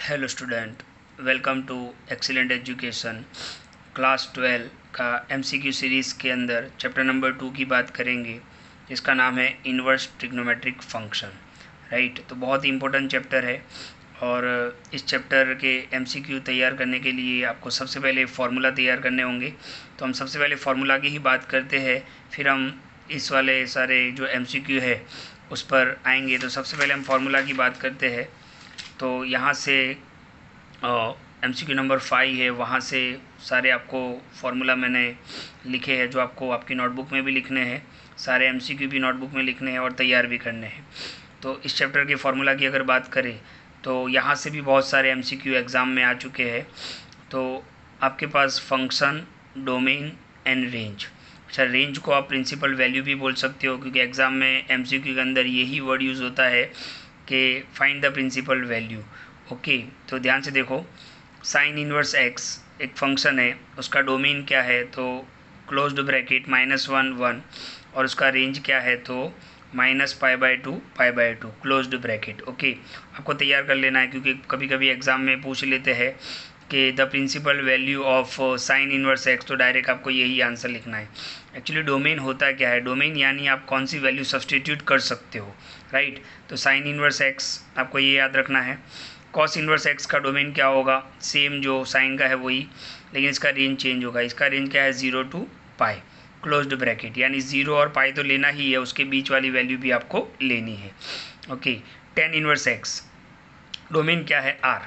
Hello student, welcome to excellent education. Class 12 का MCQ series के अंदर चैप्टर नंबर 2 की बात करेंगे, जिसका नाम है इन्वर्स ट्रिग्नोमेट्रिक फंक्शन। राइट, तो बहुत ही इम्पोर्टेंट चैप्टर है और इस चैप्टर के एमसीक्यू तैयार करने के लिए आपको सबसे पहले फार्मूला तैयार करने होंगे। तो हम सबसे पहले फार्मूला की ही बात करते हैं, फिर हम इस वाले सारे जो एमसीक्यू है उस पर आएंगे। तो सबसे पहले हम फार्मूला की बात करते हैं। तो यहाँ से एमसीक्यू नंबर 5 है, वहाँ से सारे आपको फार्मूला मैंने लिखे हैं जो आपको आपकी नोटबुक में भी लिखने हैं, सारे एमसीक्यू भी नोटबुक में लिखने हैं और तैयार भी करने हैं। तो इस चैप्टर के फार्मूला की अगर बात करें तो यहाँ से भी बहुत सारे एमसीक्यू एग्ज़ाम में आ चुके हैं। तो आपके पास फंक्शन, डोमेन एंड रेंज। अच्छा, रेंज को आप प्रिंसिपल वैल्यू भी बोल सकते हो, क्योंकि एग्ज़ाम में एमसीक्यू के अंदर यही वर्ड यूज़ होता है कि find the principal value. Okay, तो ध्यान से देखो, साइन इनवर्स एक्स एक फंक्शन है, उसका डोमेन क्या है तो क्लोज्ड ब्रैकेट -1 1, और उसका रेंज क्या है तो -π/2 π/2 क्लोज्ड ब्रैकेट। ओके, आपको तैयार कर लेना है, क्योंकि कभी कभी एग्ज़ाम में पूछ लेते हैं कि the principal value of sine inverse x, तो डायरेक्ट आपको यही आंसर लिखना है। एक्चुअली डोमेन होता क्या है, डोमेन यानी आप कौन सी वैल्यू सब्सटीट्यूट कर सकते हो। राइट, तो साइन इनवर्स एक्स आपको ये याद रखना है। कॉस इनवर्स एक्स का डोमेन क्या होगा, सेम जो साइन का है वही, लेकिन इसका रेंज चेंज होगा। इसका रेंज क्या है, 0 to π क्लोज्ड ब्रैकेट, यानी 0 और पाई तो लेना ही है, उसके बीच वाली वैल्यू भी आपको लेनी है। Okay, tan inverse x domain क्या है, r,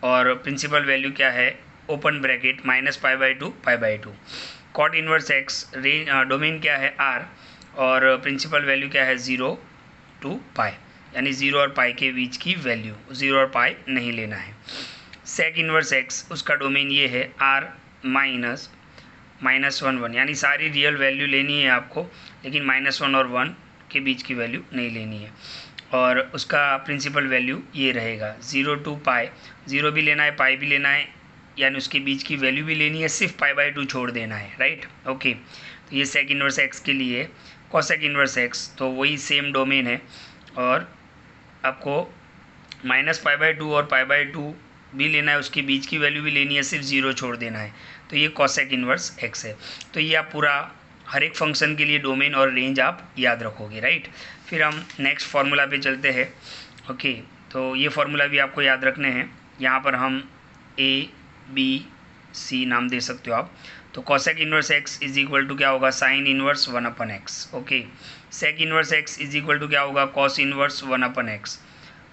और प्रिंसिपल वैल्यू क्या है, open bracket -π/2 π/2। Cot inverse x domain क्या है, r, और प्रिंसिपल वैल्यू क्या है, 0 to π, यानी 0 और पाई के बीच की वैल्यू, 0 और पाई नहीं लेना है। सेक इनवर्स एक्स उसका डोमेन ये है, r -1 1, यानी सारी रियल वैल्यू लेनी है आपको, लेकिन -1 और 1 के बीच की वैल्यू नहीं लेनी है। और उसका प्रिंसिपल वैल्यू ये रहेगा 0 to π, 0 भी लेना है पाई भी लेना है, यानी उसके बीच की वैल्यू भी लेनी है, सिर्फ π/2 छोड़ देना है। राइट, ओके, तो ये सेक इनवर्स एक्स के लिए। कॉसेक इनवर्स एक्स तो वही सेम डोमेन है, और आपको -π/2 और π/2 भी लेना है, उसके बीच की वैल्यू भी लेनी है, सिर्फ 0 छोड़ देना है। तो ये कॉसेक इनवर्स एक्स है। तो ये आप पूरा हर एक फंक्शन के लिए डोमेन और रेंज आप याद रखोगे। राइट, फिर हम नेक्स्ट फार्मूला पे चलते हैं। ओके, तो ये फार्मूला भी आपको याद रखने हैं। यहाँ पर हम ABC नाम दे सकते हो आप। तो cosec inverse x is equal to क्या होगा, sine inverse 1/x। Okay, sec inverse x is equal to क्या होगा, cos inverse 1/x।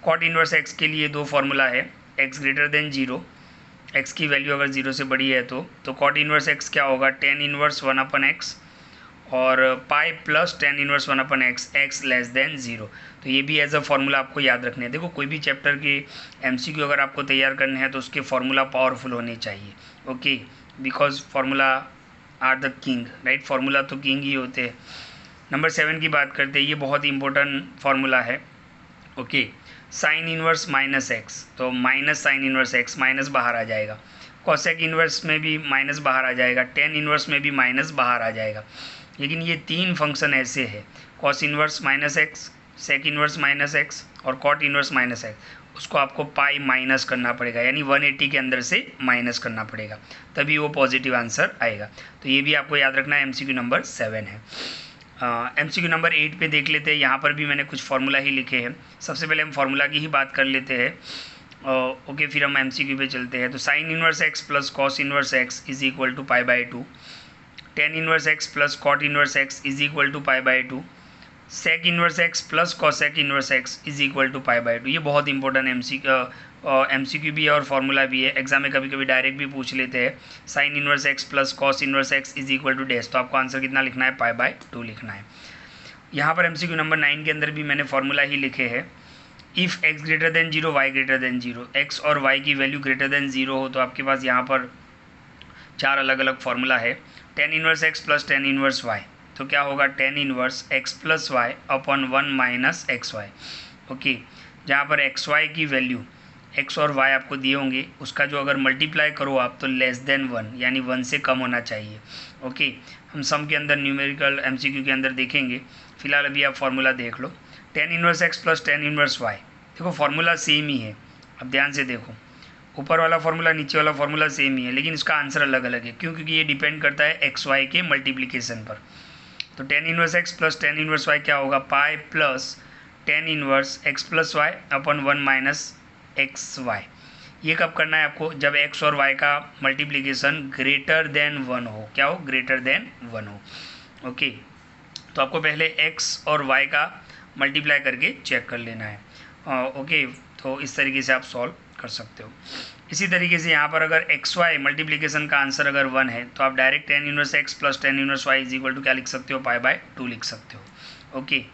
Cot inverse x के लिए दो फार्मूला है, x ग्रेटर देन 0, x की वैल्यू अगर 0 से बड़ी है तो कॉट इनवर्स एक्स क्या होगा, टेन इनवर्स 1/x, और पाई plus tan inverse 1/x, x less than 0। तो ये भी एज अ फार्मूला आपको याद रखने हैं। देखो, कोई भी चैप्टर के एमसीक्यू अगर आपको तैयार करने हैं तो उसके फार्मूला पावरफुल होने चाहिए। Okay, because formula are the king. Right, formula तो किंग ही होते हैं। नंबर 7 की बात करते हैं, ये बहुत ही इंपॉर्टेंट फार्मूला है। ओके, साइन इनवर्स -x, तो minus sine inverse x, minus बाहर आ जाएगा। कॉसेक इनवर्स में भी माइनस बाहर आ जाएगा, टेन इनवर्स में भी माइनस बाहर आ जाएगा। लेकिन ये तीन फंक्शन ऐसे है, cos inverse -x, sec inverse -x और कॉट इनवर्स -x, उसको आपको पाई माइनस करना पड़ेगा, यानी 180 के अंदर से माइनस करना पड़ेगा, तभी वो पॉजिटिव आंसर आएगा। तो ये भी आपको याद रखना है, एमसीक्यू नंबर 7 है। एमसीक्यू नंबर 8 पे देख लेते हैं। यहाँ पर भी मैंने कुछ फार्मूला ही लिखे हैं। सबसे पहले हम फार्मूला की ही बात कर लेते हैं। ओके, फिर हम एमसीक्यू पे चलते हैं। तो sign inverse x plus cos inverse x is equal to π/2, tan inverse x plus cot inverse x is equal to π/2, sec inverse x plus cosec inverse x is equal to π/2। ये बहुत important MCQ भी है और formula भी है। Exam में कभी कभी डायरेक्ट भी पूछ लेते हैं, sine inverse x plus cos inverse x is equal to dash, तो आपको आंसर कितना लिखना है, π/2 लिखना है। यहाँ पर एमसीक्यू नंबर 9 के अंदर भी मैंने फार्मूला ही लिखे हैं। If x greater than 0 y greater than 0, x और वाई की वैल्यू ग्रेटर देन 0 हो तो आपके पास यहाँ पर 4 अलग अलग फार्मूला है। Tan inverse x plus tan inverse y, तो क्या होगा, tan inverse x plus y upon 1 minus x y. Okay, जहाँ पर एक्स वाई की वैल्यू, एक्स और वाई आपको दिए होंगे, उसका जो अगर मल्टीप्लाई करो आप तो लेस देन 1, यानी 1 से कम होना चाहिए। ओके, हम सम के अंदर न्यूमेरिकल एमसीक्यू के अंदर देखेंगे, फिलहाल अभी आप फार्मूला देख लो। Tan inverse x plus tan inverse y, देखो फार्मूला सेम ही है। अब ध्यान से देखो, ऊपर वाला फॉर्मूला नीचे वाला फॉर्मूला सेम ही है, लेकिन इसका आंसर अलग अलग है। क्यों? क्योंकि ये डिपेंड करता है एक्स वाई के मल्टीप्लिकेशन पर। तो tan inverse x plus tan inverse y क्या होगा? Pi plus tan inverse x plus y upon 1 minus x y. ये कब करना है आपको? जब एक्स और वाई का मल्टीप्लिकेशन ग्रेटर देन 1 हो। क्या हो? ग्रेटर देन 1 हो। ओके, तो आपको पहले एक्स और वाई का मल्टीप्लाई करके चेक कर लेना है। ओके, तो इस तरीके से आप सॉल्व कर सकते हो। इसी तरीके से यहाँ पर अगर एक्स वाई मल्टीप्लिकेशन का आंसर अगर 1 है तो आप direct tan inverse x plus tan inverse y is equal to क्या लिख सकते हो? पाई बाय 2 लिख सकते हो। ओके,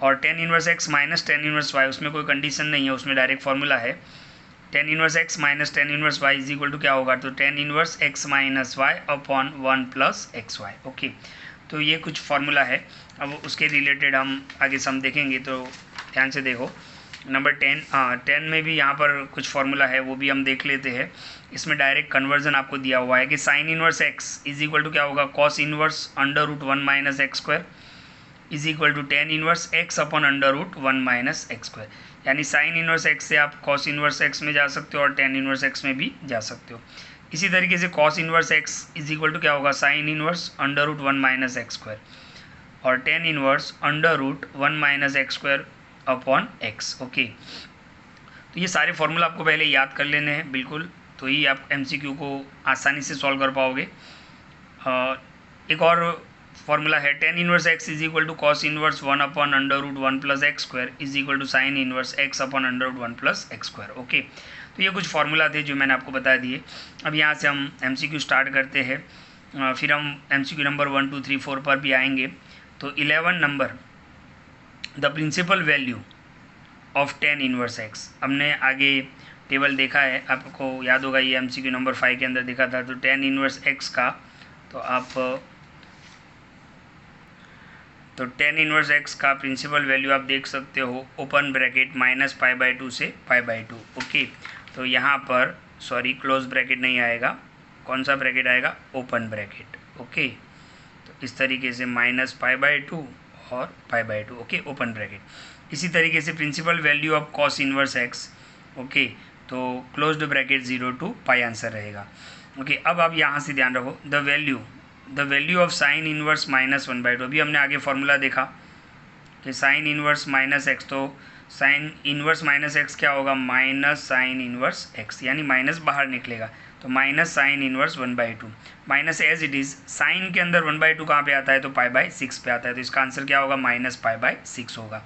और tan inverse x minus tan inverse y, उसमें कोई कंडीशन नहीं है, उसमें डायरेक्ट फॉर्मूला है। Tan inverse x minus tan inverse y is equal to क्या होगा? तो tan inverse x minus y upon 1 plus x y. Okay, तो ये कुछ फार्मूला है। अब उसके रिलेटेड हम आगे सम देखेंगे, तो ध्यान से देखो। नंबर 10 में भी यहाँ पर कुछ फार्मूला है, वो भी हम देख लेते हैं। इसमें डायरेक्ट कन्वर्जन आपको दिया हुआ है कि sine inverse x is equal to क्या होगा? Cos inverse under root 1 minus x square is equal to tan inverse x upon under root 1 minus x square. यानी साइन इनवर्स एक्स से आप कॉस इनवर्स एक्स में जा सकते हो और टेन इनवर्स एक्स में भी जा सकते हो। इसी तरीके से cos inverse x is equal to क्या होगा? Sine inverse under root 1 minus x square और tan inverse under root 1 minus x square upon x. Okay, तो ये सारे फॉर्मूला आपको पहले याद कर लेने हैं बिल्कुल, तो ही आप एमसीक्यू को आसानी से सॉल्व कर पाओगे। एक और फॉर्मूला है tan inverse x is equal to cos inverse 1 upon under root 1 plus x square is equal to sine inverse x upon under root 1 plus x square. Okay, तो ये कुछ फॉर्मूला थे जो मैंने आपको बता दिए। अब यहाँ से हम एमसीक्यू स्टार्ट करते हैं, फिर हम एमसीक्यू नंबर 1 2 3 4 पर भी आएंगे। तो 11 number, the principal value of tan inverse x. हमने आगे टेबल देखा है, आपको याद होगा, ये एमसीक्यू नंबर 5 के अंदर देखा था। तो टेन इनवर्स एक्स का तो टेन इनवर्स एक्स का प्रिंसिपल वैल्यू आप देख सकते हो, open bracket minus pi by 2 से पाई बाई 2। ओके, तो यहाँ पर सॉरी क्लोज ब्रैकेट नहीं आएगा, कौन सा ब्रैकेट आएगा? Open bracket. ओके, तो इस तरीके से माइनस पाई बाई 2 और pi by 2। Okay, open bracket. इसी तरीके से principal value of cos inverse x. Okay, तो closed bracket 0 to pi answer रहेगा। ओके, अब आप यहाँ से ध्यान रखो, the value of sine inverse minus 1/2। अभी हमने आगे फॉर्मूला देखा कि साइन इनवर्स माइनस एक्स, तो साइन इनवर्स माइनस एक्स क्या होगा? माइनस साइन इनवर्स एक्स, यानी माइनस बाहर निकलेगा, तो minus sine inverse 1/2 minus as it is. Sine के अंदर 1/2 कहाँ पे आता है? तो पाई बाई 6 पे आता है, तो इसका आंसर क्या होगा? माइनस पाई बाई 6 होगा।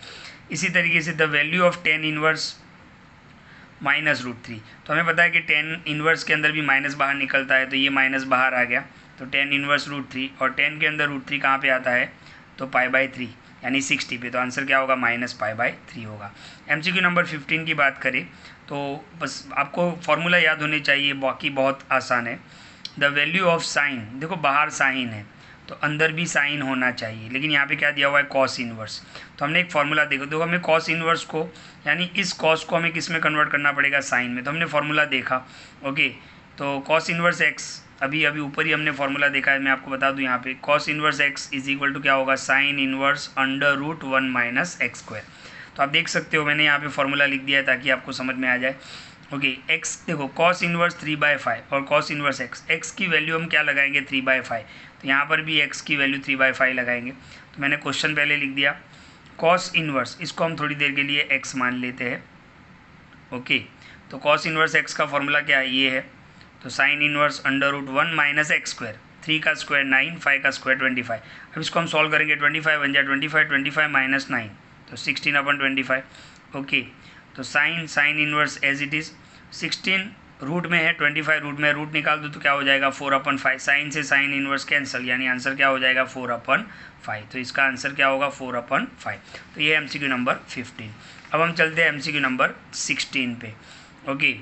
इसी तरीके से the value of tan inverse minus root 3। तो हमें पता है कि टेन इनवर्स के अंदर भी माइनस बाहर निकलता है, तो ये माइनस बाहर आ गया, तो टेन इनवर्स रूट 3, और टेन के अंदर रूट 3 कहाँ पे आता है? तो पाई बाई 3 यानी 60 पे, तो आंसर क्या होगा? माइनस पाई बाई 3 होगा। एमसीक्यू नंबर 15 की बात करें तो बस आपको फॉर्मूला याद होने चाहिए, बाकी बहुत आसान है। द वैल्यू ऑफ साइन, देखो बाहर साइन है तो अंदर भी साइन होना चाहिए, लेकिन यहाँ पे क्या दिया हुआ है? Cos inverse. तो हमने एक फॉर्मूला देखो हमें कॉस इनवर्स को, यानी इस कॉस को हमें किस में कन्वर्ट करना पड़ेगा? साइन में। तो हमने फॉर्मूला देखा। ओके, तो कॉस इनवर्स एक्स अभी ऊपर ही हमने फॉर्मूला देखा है, मैं आपको बता दूं यहाँ पे cos inverse x is equal to क्या होगा? Sine inverse under root 1 minus x square. तो आप देख सकते हो मैंने यहाँ पे फॉर्मूला लिख दिया है ताकि आपको समझ में आ जाए। ओके, एक्स देखो कॉस इनवर्स 3/5 और कॉस इनवर्स एक्स की वैल्यू हम क्या लगाएंगे? 3/5, तो यहाँ पर भी एक्स की वैल्यू 3/5 लगाएंगे। तो मैंने क्वेश्चन पहले लिख दिया, कॉस इनवर्स, इसको हम थोड़ी देर के लिए एक्स मान लेते हैं। ओके, तो कॉस इनवर्स एक्स का फॉर्मूला क्या है? ये है, तो sign inverse under root 1 minus x square, 3 का स्क्वायर 9, 5 का स्क्वायर 25। अब इसको हम सॉल्व करेंगे, 25 बन जाए 25 माइनस 9, तो 16/25। ओके, तो sign inverse as it is, 16 root में है, 25 रूट में, रूट निकाल दो तो क्या हो जाएगा? 4/5। साइन से साइन इनवर्स कैंसिल, यानी आंसर क्या हो जाएगा? 4/5। तो इसका आंसर क्या होगा? 4/5। तो ये एमसीक्यू नंबर 15। अब हम चलते हैं एमसीक्यू नंबर 16 पे। Okay,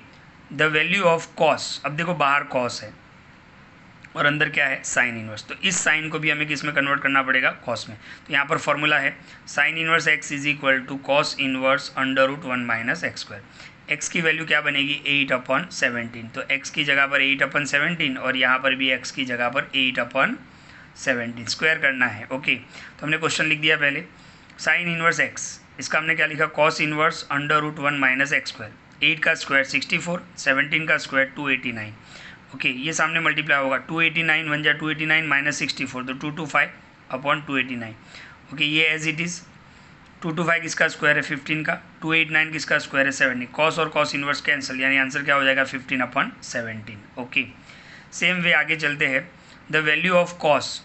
the value of cos, अब देखो बाहर कॉस है और अंदर क्या है? Sine inverse. तो इस साइन को भी हमें किस में कन्वर्ट करना पड़ेगा? कॉस में। तो यहाँ पर फॉर्मूला है sine inverse x is equal to cos inverse under root 1 minus x square. X की वैल्यू क्या बनेगी? 8/17। तो एक्स की जगह पर 8/17 और यहाँ पर भी एक्स की जगह पर 8/17 स्क्वायर करना है। ओके, तो हमने क्वेश्चन लिख दिया पहले, साइन इनवर्स एक्स, इसका हमने क्या लिखा? Cos inverse under root 1 minus x square. 8 का स्क्वायर 64, 17 का स्क्वायर 289। ओके, ये सामने मल्टीप्लाई होगा, 289 वन जा 289 माइनस 64 तो 225 अपॉन 289। ओके, ये एज इट इज़ 225 किसका स्क्वायर है 15 का, 289 किसका स्क्वायर है 70, कॉस और कॉस इन्वर्स कैंसिल, यानी आंसर क्या हो जाएगा 15 अपॉन 17। ओके, सेम वे आगे चलते हैं। The value of cos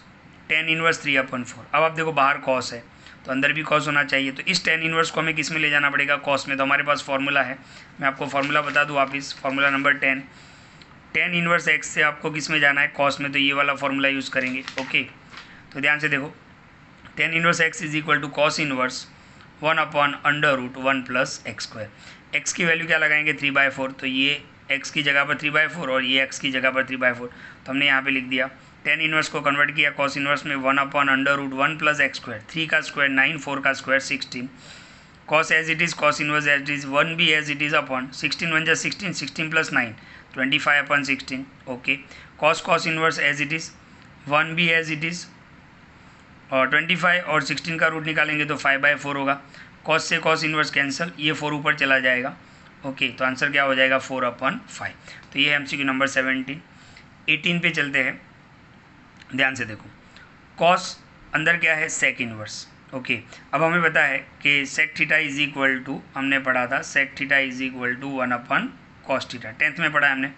tan inverse 3/4। अब आप देखो बाहर कॉस है तो अंदर भी कॉस होना चाहिए, तो इस tan इनवर्स को हमें किस में ले जाना पड़ेगा, कॉस में। तो हमारे पास फॉर्मूला है, मैं आपको फॉर्मूला बता दूँ वापिस, formula number 10। tan inverse x से आपको किस में जाना है, कॉस में, तो ये वाला फॉर्मूला यूज़ करेंगे। ओके, तो ध्यान से देखो, tan inverse x is equal to cos inverse 1/√1 plus x square. X की वैल्यू क्या लगाएंगे 3/4, तो ये x की जगह पर 3/4 और ये x की जगह पर 3/4, तो हमने यहाँ पे लिख दिया। tan इनवर्स को कन्वर्ट किया कॉस इनवर्स में 1/√1 प्लस एक्स स्क्वायर, 3 का स्क्वायर 9, 4 का square 16, cos as it is, cos inverse as it is, 1 भी एज इट इज़ अपॉन 16 1 जा 16, 16 plus 9 25/16। Okay, cos inverse as it is, 1 भी एज इट इज़, और 25 और 16 का रूट निकालेंगे तो 5/4 होगा। कॉस से कॉस इनवर्स कैंसिल, ये 4 ऊपर चला जाएगा। ओके, तो आंसर क्या हो जाएगा 4/5। तो ये है MCQ नंबर 17। 18 पे चलते हैं, ध्यान से देखो, कॉस अंदर क्या है सेक इनवर्स। ओके, अब हमें पता है कि sec theta is equal to, हमने पढ़ा था sec theta is equal to 1/cos theta, 10th में पढ़ा है हमने,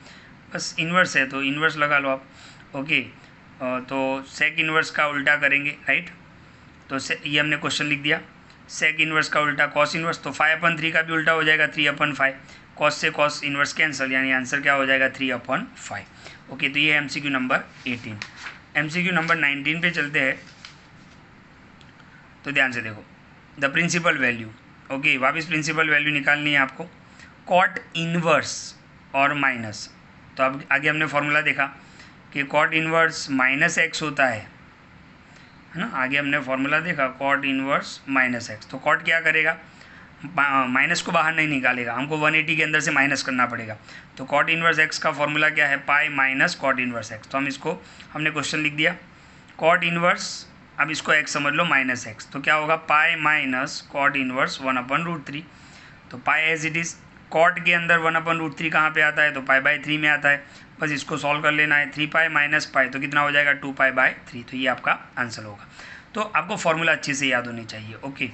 बस इन्वर्स है तो इन्वर्स लगा लो आप। ओके, तो सेक इन्वर्स का उल्टा करेंगे, राइट, तो ये हमने क्वेश्चन लिख दिया, सेक इन्वर्स का उल्टा कॉस इन्वर्स, तो 5/3 का भी उल्टा हो जाएगा 3/5, कॉस से कॉस इन्वर्स कैंसिल, यानी आंसर क्या हो जाएगा 3/5। ओके, तो ये है MCQ नंबर 18। MCQ नंबर 19 पे चलते हैं, तो ध्यान से देखो, द प्रिंसिपल वैल्यू। ओके, वापस प्रिंसिपल वैल्यू निकालनी है आपको, कॉट इनवर्स और माइनस। तो अब आगे हमने फॉर्मूला देखा कि कॉट इनवर्स माइनस एक्स होता है ना, आगे हमने फॉर्मूला देखा कॉट इनवर्स माइनस एक्स। तो कॉट क्या करेगा, माइनस को बाहर नहीं निकालेगा, हमको 180 के अंदर से माइनस करना पड़ेगा। तो कॉट इनवर्स एक्स का फॉर्मूला क्या है, pi minus cot inverse x. तो हम इसको, हमने क्वेश्चन लिख दिया कॉट इनवर्स, अब इसको एक्स समझ लो माइनस एक्स, तो क्या होगा पाई माइनस कॉट इनवर्स 1/√3। तो pi as it is, cot के अंदर 1/√3 कहाँ पे आता है, तो पाई/3 में आता है, बस इसको सॉल्व कर लेना है। 3 पाई माइनस पाई तो कितना हो जाएगा 2 पाई/3, तो ये आपका आंसर होगा। तो आपको फॉर्मूला अच्छे से याद होनी चाहिए। ओके,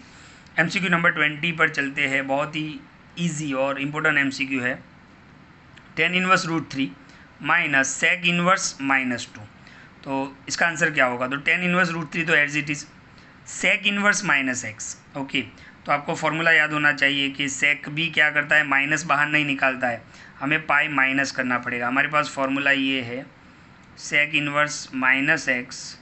MCQ नंबर 20 पर चलते हैं, बहुत ही ईजी और इम्पोर्टेंट MCQ है। tan inverse √3 minus sec inverse -2, तो इसका आंसर क्या होगा, तो tan इनवर्स √3 तो as it is, sec inverse minus x. Okay, तो आपको फॉर्मूला याद होना चाहिए कि सेक भी क्या करता है, माइनस बाहर नहीं निकालता है, हमें पाई माइनस करना पड़ेगा। हमारे पास फॉर्मूला ये है, sec inverse minus x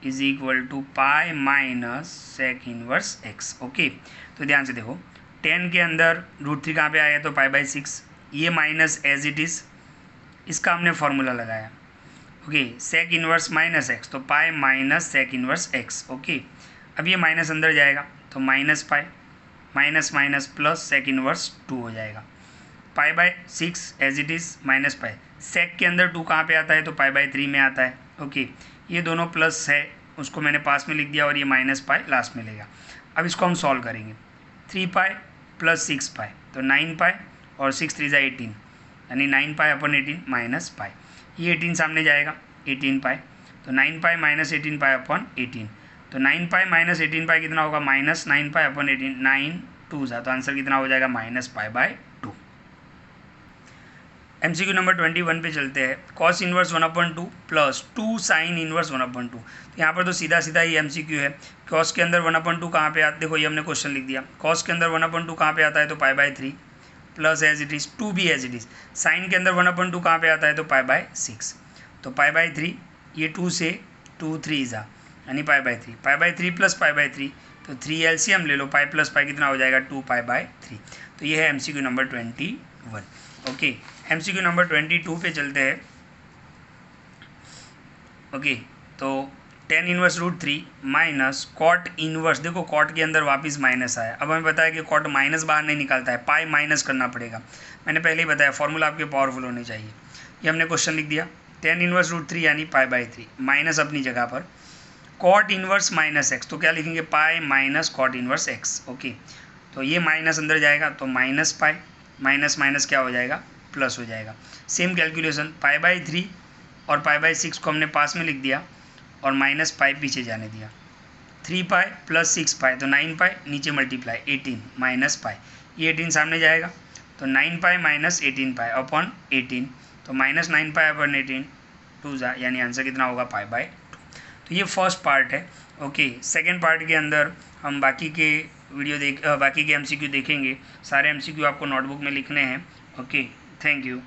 is equal to pi minus sec inverse x. Okay, तो ध्यान से देखो, 10 के अंदर √3 कहाँ पे आया, तो पाई/6, ये माइनस एज इट इज़, इसका हमने फॉर्मूला लगाया। Okay, sec inverse minus x, तो pi minus sec inverse x. Okay, अब ये माइनस अंदर जाएगा तो minus pi minus minus plus sec inverse 2 हो जाएगा, पाई/6 as it is minus pi, sec के अंदर 2 कहाँ पे आता है, तो पाई/3 में आता है। ओके, ये दोनों प्लस है, उसको मैंने पास में लिख दिया और ये माइनस पाई लास्ट में लेगा। अब इसको हम सॉल्व करेंगे, 3 पाई प्लस 6 पाई तो 9 पाई और 6 3 18, यानी 9 पाई/18 माइनस पाई, ये 18 सामने जाएगा 18 पाई, तो 9 पाई माइनस 18 पाई/18, तो 9 पाई माइनस 18 पाई कितना होगा, माइनस 9 पाई/18, 9 2 सा, तो आंसर कितना हो जाएगा -पाई/2। MCQ नंबर 21 पे चलते हैं, cos inverse 1/2 plus 2 sine inverse 1/2। तो यहाँ पर तो सीधा सीधा ही MCQ है, कॉस के अंदर 1/2 कहाँ पे आता है, देखो ये हमने क्वेश्चन लिख दिया, कॉस के अंदर 1/2 कहाँ पे आता है, तो पाई/3 प्लस एज इट इज़ 2 भी एज इट इज़, साइन के अंदर 1/2 कहाँ पे आता है, तो पाई/6, तो पाई/3, ये 2 से 2 3 ज़ा, यानी पाई/3, पाई/3 प्लस पाई/3, तो 3 LCM ले लो, पाई प्लस पाई कितना हो जाएगा 2 पाई/3। तो ये है MCQ number 21। Okay, MCQ number 22 पे चलते हैं। ओके, तो tan inverse √3 minus cot inverse, देखो कॉट के अंदर वापस माइनस आया, अब हमें बताया कि कॉट माइनस बाहर नहीं निकालता है, पाई माइनस करना पड़ेगा, मैंने पहले ही बताया फॉर्मूला आपके पावरफुल होने चाहिए। ये हमने क्वेश्चन लिख दिया, tan इनवर्स √3 यानी पाई/3, माइनस अपनी जगह पर, कॉट इनवर्स माइनस एक्स, तो क्या लिखेंगे pi minus cot inverse x. Okay, तो ये माइनस अंदर जाएगा तो माइनस पाई माइनस माइनस क्या हो जाएगा, प्लस हो जाएगा। सेम कैलकुलेशन π/3 और π/6 को हमने पास में लिख दिया और माइनस पाई पीछे जाने दिया। 3π प्लस 6π तो 9π, नीचे मल्टीप्लाई 18 माइनस पाई, ये 18 सामने जाएगा तो 9π माइनस 18π अपॉन 18, तो माइनस 9π अपॉन 18 2 जा, यानी आंसर कितना होगा π/2। तो ये फर्स्ट पार्ट है। ओके, सेकेंड पार्ट के अंदर हम बाकी के एमसीक्यू देखेंगे। सारे एमसीक्यू आपको नोटबुक में लिखने हैं। Okay, thank you.